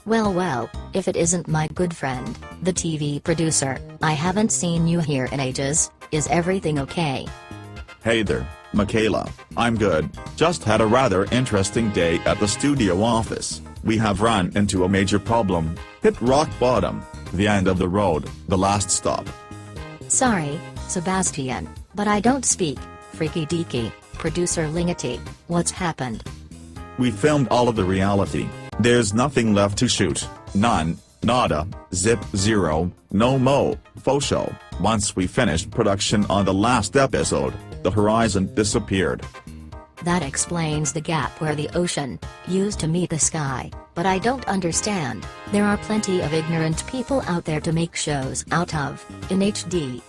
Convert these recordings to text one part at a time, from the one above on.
Well, if it isn't my good friend, the TV producer. I haven't seen you here in ages. Is everything okay? Hey there, Michaela. I'm good. Just had a rather interesting day at the studio office. We have run into a major problem. Hit rock bottom. The end of the road, the last stop. Sorry, Sebastian, but I don't speak freaky deaky. Producer Lingati, what's happened? We filmed all of the reality. There's nothing left to shoot. None, nada, zip, zero, no mo, faux show. Once we finished production on the last episode, the horizon disappeared. That explains the gap where the ocean used to meet the sky, but I don't understand. There are plenty of ignorant people out there to make shows out of, in HD.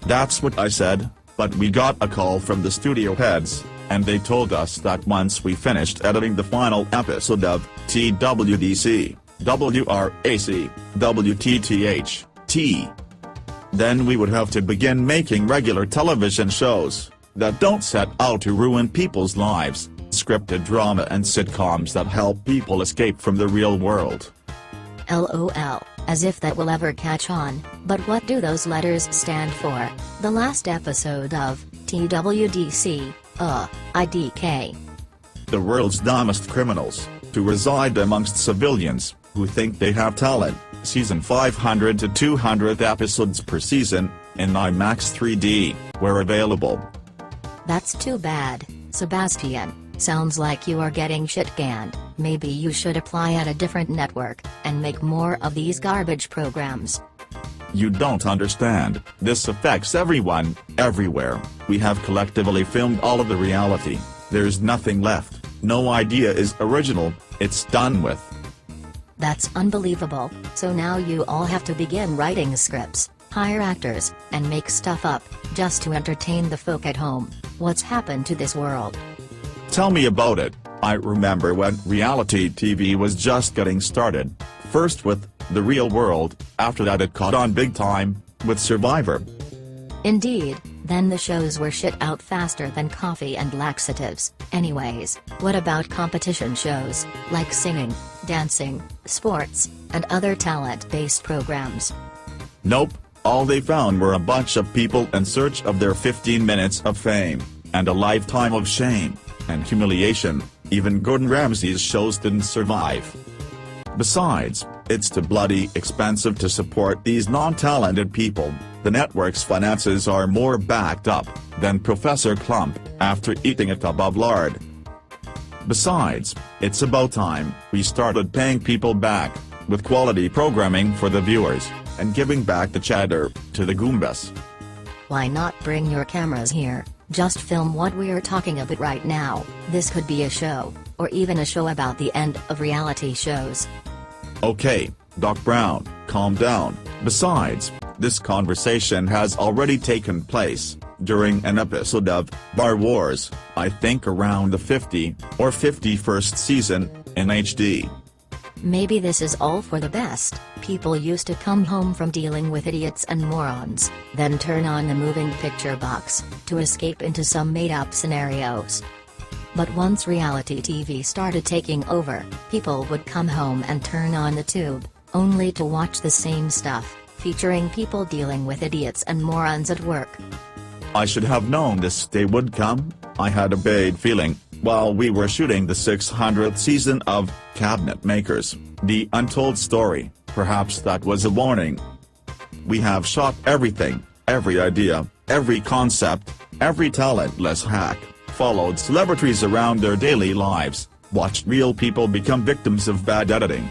That's what I said, but we got a call from the studio heads, and they told us that once we finished editing the final episode of TWDC, WRAC, WTTH, T, then we would have to begin making regular television shows that don't set out to ruin people's lives, scripted drama and sitcoms that help people escape from the real world. LOL, as if that will ever catch on, but what do those letters stand for? The last episode of TWDC, IDK. The world's dumbest criminals, to reside amongst civilians, who think they have talent, season 500 to 200 episodes per season, in IMAX 3D, were available. That's too bad, Sebastian. Sounds like you are getting shit-canned. Maybe you should apply at a different network, and make more of these garbage programs. You don't understand. This affects everyone, everywhere. We have collectively filmed all of the reality. There's nothing left. No idea is original, it's done with. That's unbelievable. So now you all have to begin writing scripts, hire actors, and make stuff up, just to entertain the folk at home. What's happened to this world? Tell me about it. I remember when reality TV was just getting started, first with The Real World, after that it caught on big time, with Survivor. Indeed, then the shows were shit out faster than coffee and laxatives. Anyways, what about competition shows, like singing, dancing, sports, and other talent-based programs? Nope, all they found were a bunch of people in search of their 15 minutes of fame, and a lifetime of shame and humiliation. Even Gordon Ramsay's shows didn't survive. Besides, it's too bloody expensive to support these non-talented people. The network's finances are more backed up than Professor Clump after eating a tub of lard. Besides, it's about time we started paying people back, with quality programming for the viewers, and giving back the cheddar to the Goombas. Why not bring your cameras here? Just film what we're talking about right now. This could be a show, or even a show about the end of reality shows. Okay, Doc Brown, calm down. Besides, this conversation has already taken place during an episode of Bar Wars, I think around the 50 or 51st season, in HD. Maybe this is all for the best. People used to come home from dealing with idiots and morons, then turn on the moving picture box, to escape into some made-up scenarios. But once reality TV started taking over, people would come home and turn on the tube, only to watch the same stuff, featuring people dealing with idiots and morons at work. I should have known this day would come. I had a bad feeling, while we were shooting the 600th season of Cabinet Makers, The Untold Story. Perhaps that was a warning. We have shot everything, every idea, every concept, every talentless hack, followed celebrities around their daily lives, watched real people become victims of bad editing.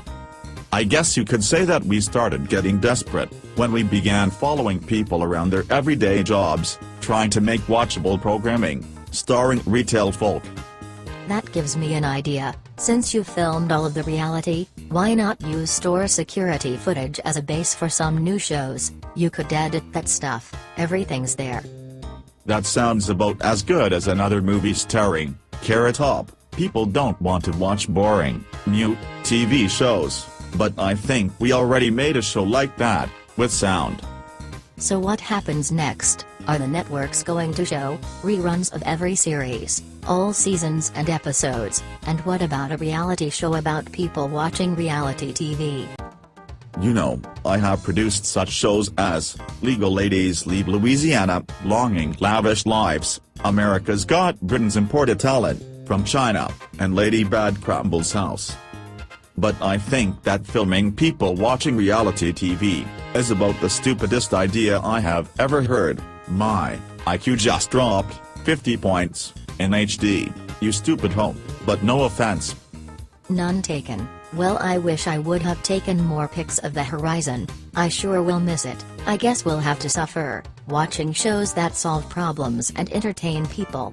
I guess you could say that we started getting desperate when we began following people around their everyday jobs, trying to make watchable programming, starring retail folk. That gives me an idea. Since you filmed all of the reality, why not use store security footage as a base for some new shows? You could edit that stuff, everything's there. That sounds about as good as another movie starring Carrot Top. People don't want to watch boring, mute, TV shows, but I think we already made a show like that, with sound. So what happens next? Are the networks going to show reruns of every series, all seasons and episodes? And what about a reality show about people watching reality TV? You know, I have produced such shows as Legal Ladies Leave Louisiana, Longing Lavish Lives, America's Got Britain's Imported Talent from China, and Lady Bad Crumbles House. But I think that filming people watching reality TV is about the stupidest idea I have ever heard. My IQ just dropped 50 points in HD, you stupid hoe, but no offense. None taken. Well, I wish I would have taken more pics of the horizon. I sure will miss it. I guess we'll have to suffer, watching shows that solve problems and entertain people.